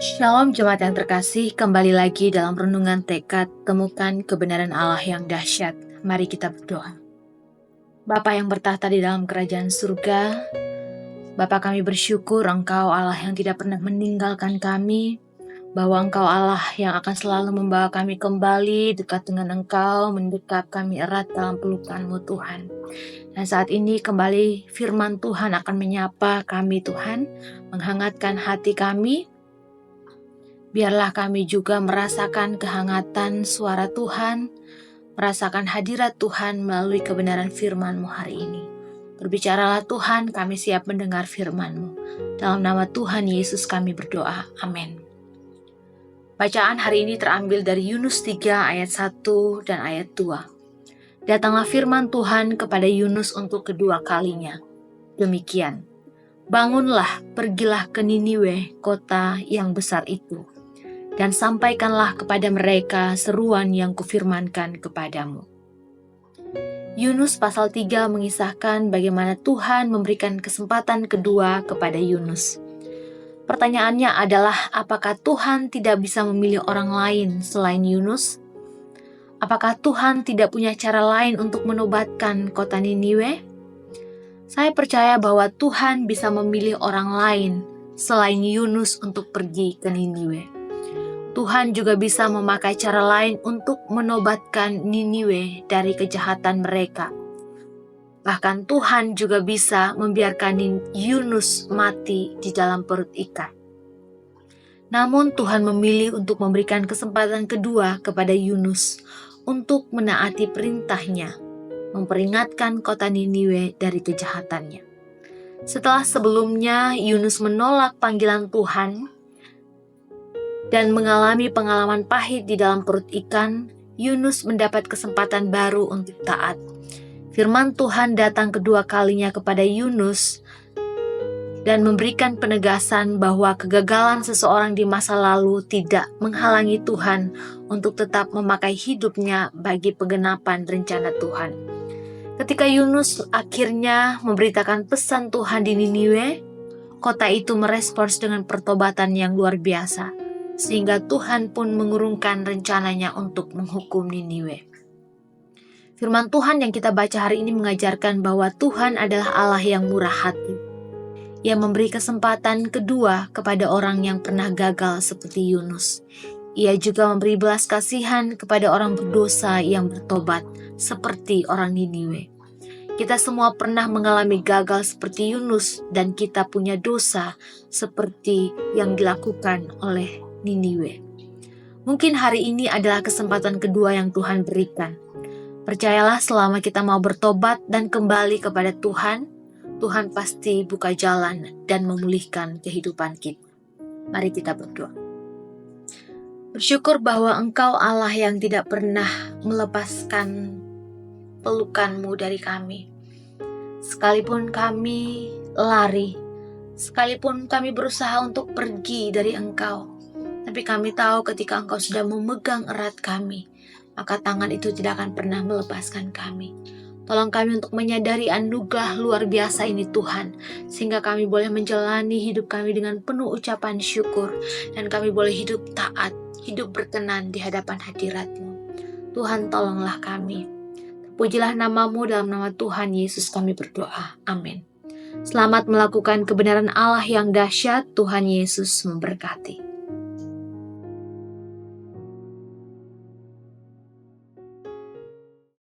Shalom jemaat yang terkasih, kembali lagi dalam renungan tekad temukan kebenaran Allah yang dahsyat. Mari kita berdoa. Bapa yang bertahta di dalam kerajaan surga, Bapa kami bersyukur Engkau Allah yang tidak pernah meninggalkan kami, bahwa Engkau Allah yang akan selalu membawa kami kembali dekat dengan Engkau, mendekap kami erat dalam pelukan-Mu Tuhan. Dan saat ini kembali firman Tuhan akan menyapa kami Tuhan, menghangatkan hati kami. Biarlah kami juga merasakan kehangatan suara Tuhan, merasakan hadirat Tuhan melalui kebenaran firman-Mu hari ini. Berbicaralah Tuhan, kami siap mendengar firman-Mu. Dalam nama Tuhan Yesus kami berdoa, amin. Bacaan hari ini terambil dari Yunus 3 ayat 1 dan ayat 2. Datanglah firman Tuhan kepada Yunus untuk kedua kalinya. Demikian, bangunlah, pergilah ke Niniwe, kota yang besar itu, dan sampaikanlah kepada mereka seruan yang kufirmankan kepadamu. Yunus pasal 3 mengisahkan bagaimana Tuhan memberikan kesempatan kedua kepada Yunus. Pertanyaannya adalah, apakah Tuhan tidak bisa memilih orang lain selain Yunus? Apakah Tuhan tidak punya cara lain untuk menobatkan kota Niniwe? Saya percaya bahwa Tuhan bisa memilih orang lain selain Yunus untuk pergi ke Niniwe. Tuhan juga bisa memakai cara lain untuk menobatkan Niniwe dari kejahatan mereka. Bahkan Tuhan juga bisa membiarkan Yunus mati di dalam perut ikan. Namun Tuhan memilih untuk memberikan kesempatan kedua kepada Yunus untuk menaati perintahnya, memperingatkan kota Niniwe dari kejahatannya. Setelah sebelumnya Yunus menolak panggilan Tuhan dan mengalami pengalaman pahit di dalam perut ikan, Yunus mendapat kesempatan baru untuk taat. Firman Tuhan datang kedua kalinya kepada Yunus dan memberikan penegasan bahwa kegagalan seseorang di masa lalu tidak menghalangi Tuhan untuk tetap memakai hidupnya bagi penggenapan rencana Tuhan. Ketika Yunus akhirnya memberitakan pesan Tuhan di Niniwe, kota itu merespons dengan pertobatan yang luar biasa, sehingga Tuhan pun mengurungkan rencananya untuk menghukum Niniwe. Firman Tuhan yang kita baca hari ini mengajarkan bahwa Tuhan adalah Allah yang murah hati, yang memberi kesempatan kedua kepada orang yang pernah gagal seperti Yunus. Ia juga memberi belas kasihan kepada orang berdosa yang bertobat seperti orang Niniwe. Kita semua pernah mengalami gagal seperti Yunus, dan kita punya dosa seperti yang dilakukan oleh Niniwe. Mungkin hari ini adalah kesempatan kedua yang Tuhan berikan. Percayalah, selama kita mau bertobat dan kembali kepada Tuhan, Tuhan pasti buka jalan dan memulihkan kehidupan kita. Mari kita berdoa. Bersyukur bahwa Engkau Allah yang tidak pernah melepaskan pelukan-Mu dari kami. Sekalipun kami lari, sekalipun kami berusaha untuk pergi dari Engkau, tapi kami tahu ketika Engkau sudah memegang erat kami, maka tangan itu tidak akan pernah melepaskan kami. Tolong kami untuk menyadari anugerah luar biasa ini Tuhan, sehingga kami boleh menjalani hidup kami dengan penuh ucapan syukur, dan kami boleh hidup taat, hidup berkenan di hadapan hadirat-Mu. Tuhan, tolonglah kami. Terpujilah nama-Mu, dalam nama Tuhan Yesus kami berdoa. Amin. Selamat melakukan kebenaran Allah yang dahsyat. Tuhan Yesus memberkati.